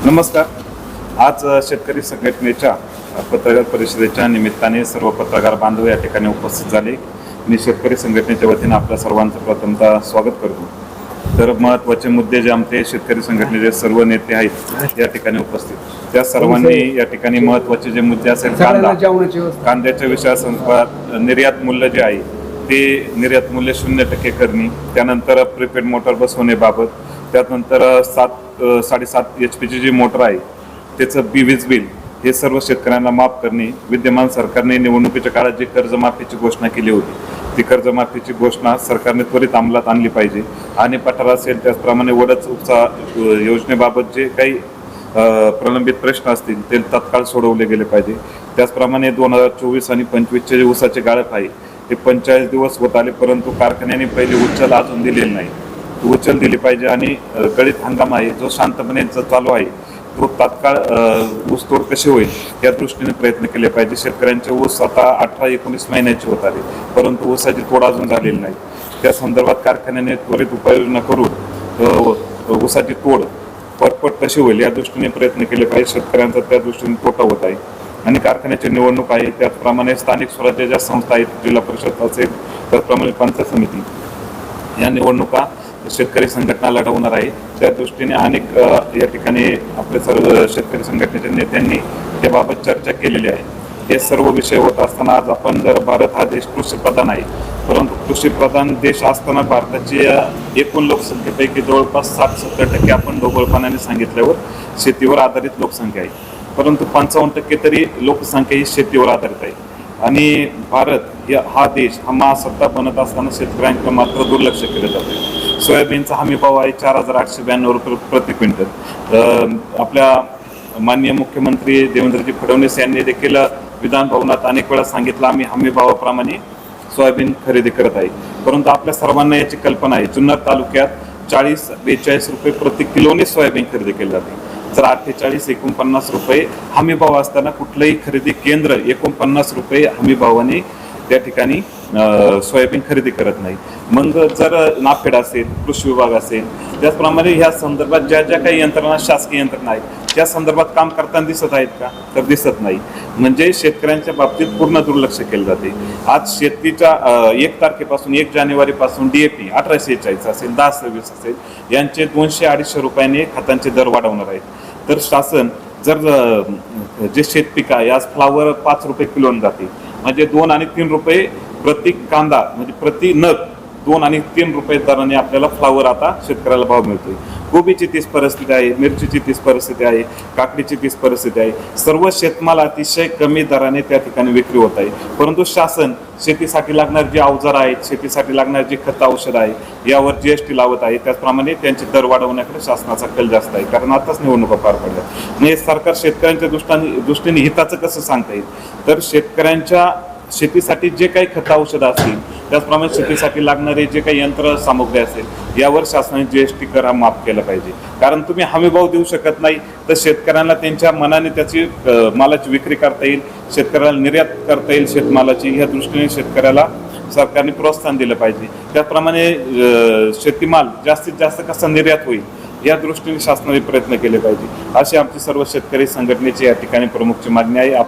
नमस्कार. आज शेतकरी संघटनेच्या पत्रकार परिषदेच्या निमित्ताने सर्व पत्रकार बांधव या ठिकाणी उपस्थित झाले. मी शेतकरी संघटनेच्या वतीने आपल्या सर्वांचं प्रथमतः स्वागत करतो. तर महत्त्वाचे मुद्दे जे आमचे शेतकरी संघटनेचे सर्व नेते आहेत या ठिकाणी उपस्थित, त्या सर्वांनी या ठिकाणी महत्त्वाचे जे मुद्दे असेल, कांद्याच्या विषयासंदर्भात निर्यात मूल्य जे आहे ते निर्यात मूल्य 0% करणे, त्यानंतर प्रीपेड मोटर बसवण्याबाबत, त्यानंतर 7.5 HP जी मोटर आहे त्याचं वीज बिल हे सर्व शेतकऱ्यांना माफ करणे, विद्यमान सरकारने निवडणुकीच्या काळात जी कर्जमाफीची घोषणा केली होती ती कर्जमाफीची घोषणा सरकारने त्वरित अंमलात आणली पाहिजे आणि पठार असेल त्याचप्रमाणे वडच उपसा योजनेबाबत जे काही प्रलंबित प्रश्न असतील ते तत्काळ सोडवले गेले पाहिजे. त्याचप्रमाणे 2024 आणि 25चे जे ऊसाचे गाळप आहे ते 45 दिवस होत आले, परंतु कारखान्याने पहिली उचल अजून दिलेली नाही. उचल दिली पाहिजे आणि गळीत हंगाम आहे जो शांतपणे चालू आहे तो तात्काळ ऊसतोड कशी होईल या दृष्टीने प्रयत्न केले पाहिजे. शेतकऱ्यांचे ऊस आता 18-19 महिन्याचे होत आले, परंतु ऊसाची तोड अजून झालेली नाही. त्या संदर्भात कारखान्याने त्वरित उपाययोजना करून ऊसाची तोड पटपट कशी होईल या दृष्टीने प्रयत्न केले पाहिजे. शेतकऱ्यांचा त्या दृष्टीने तोटा होत आहे आणि कारखान्याची निवडणूक आहे, त्याचप्रमाणे स्थानिक स्वराज्य ज्या संस्था आहेत, जिल्हा परिषद असेल त्याचप्रमाणे पंचायत समिती या निवडणुका शेतकरी संघटना लढवणार आहे. त्या दृष्टीने अनेक या ठिकाणी आपल्या सर्व शेतकरी संघटनेच्या नेत्यांनी त्याबाबत चर्चा केलेली आहे. हे सर्व विषय होत असताना आज आपण जर भारत हा देश कृषीप्रधान आहे, परंतु कृषीप्रधान देश असताना भारताची एकूण लोकसंख्येपैकी जवळपास 60-70% आपण ढोबळपणाने सांगितल्यावर शेतीवर आधारित लोकसंख्या आहे, परंतु 55% तरी लोकसंख्या ही शेतीवर आधारित आहे. आणि भारत हा देश हा महासत्ता बनत असताना शेतकऱ्यांकडे मात्र दुर्लक्ष केलं जाते. सोयाबीनचा हमी भाव आहे 4,892 रुपये प्रति क्विंटल. आपल्या माननीय मुख्यमंत्री देवेंद्रजी फडणवीस यांनी देखील विधान भवनात अनेक वेळा सांगितलं आम्ही हमी भावाप्रमाणे सोयाबीन खरेदी करत आहे, परंतु आपल्या सर्वांना याची कल्पना आहे जुन्नर तालुक्यात 40-42 रुपये प्रति किलोने सोयाबीन खरेदी केली जाते. जर 48-49 रुपये हमी भाव असताना कुठलंही खरेदी केंद्र 49 रुपये हमी भावाने त्या ठिकाणी सोयाबीन खरेदी करत नाही. मग जर नाफेड असेल, कृषी विभाग असेल, त्याचप्रमाणे ह्या संदर्भात ज्या ज्या काही यंत्रणा शासकीय यंत्रणा आहेत त्या संदर्भात काम करताना दिसत आहेत का? तर दिसत नाही. म्हणजे शेतकऱ्यांच्या बाबतीत पूर्ण दुर्लक्ष केले जाते. आज शेतीच्या 1 तारखेपासून 1 जानेवारीपासून DAP 1846 असेल, 1026 असेल यांचे 200-250 रुपयाने खतांचे दर वाढवणार आहेत. तर शासन जर जे शेतपीक आहे आज फ्लावर 5 रुपये किलोने जाते, म्हणजे 2 आणि 3 रुपये प्रति कांदा, म्हणजे प्रति नग 2 आणि 3 रुपये दराने आपल्याला फ्लावर आता शेतकऱ्याला भाव मिळतोय. कोबीची 30 परिस्थिती आहे, मिरचीची 30 परिस्थिती आहे, काकडीची 30 परिस्थिती आहे. सर्व शेतमाल अतिशय कमी दराने त्या ठिकाणी विक्री होत आहे, परंतु शासन शेतीसाठी लागणारे जे अवजार आहेत, शेतीसाठी लागणारे जे खत औषध आहे यावर GST लावत आहे. त्याचप्रमाणे त्यांचे दर वाढवण्याकडे शासनाचा कल जास्त आहे, कारण आताच निवडणुका पार पडल्या. म्हणजे सरकार शेतकऱ्यांच्या दृष्टीने हिताचं कसं सांगता येईल? तर शेतकऱ्यांच्या शेतीसाठी जे काही खत औषधं असतील, त्याचप्रमाणे शेतीसाठी लागणारे जे काही यंत्र सामुग्री असेल यावर शासनाने GST कर हा माफ केला पाहिजे. कारण तुम्ही हमी भाव देऊ शकत नाही तर शेतकऱ्यांना त्यांच्या मनाने त्याची मालाची विक्री करता येईल, शेतकऱ्याला निर्यात करता येईल शेतमालाची. ह्या दृष्टीने शेतकऱ्याला सरकारने प्रोत्साहन दिलं पाहिजे. त्याचप्रमाणे शेतीमाल जास्तीत जास्त कसा निर्यात होईल या दृष्टीने शासनाने प्रयत्न केले पाहिजे, अशी आमची सर्व शेतकरी संघटनेची या ठिकाणी प्रमुखची मागणी आहे.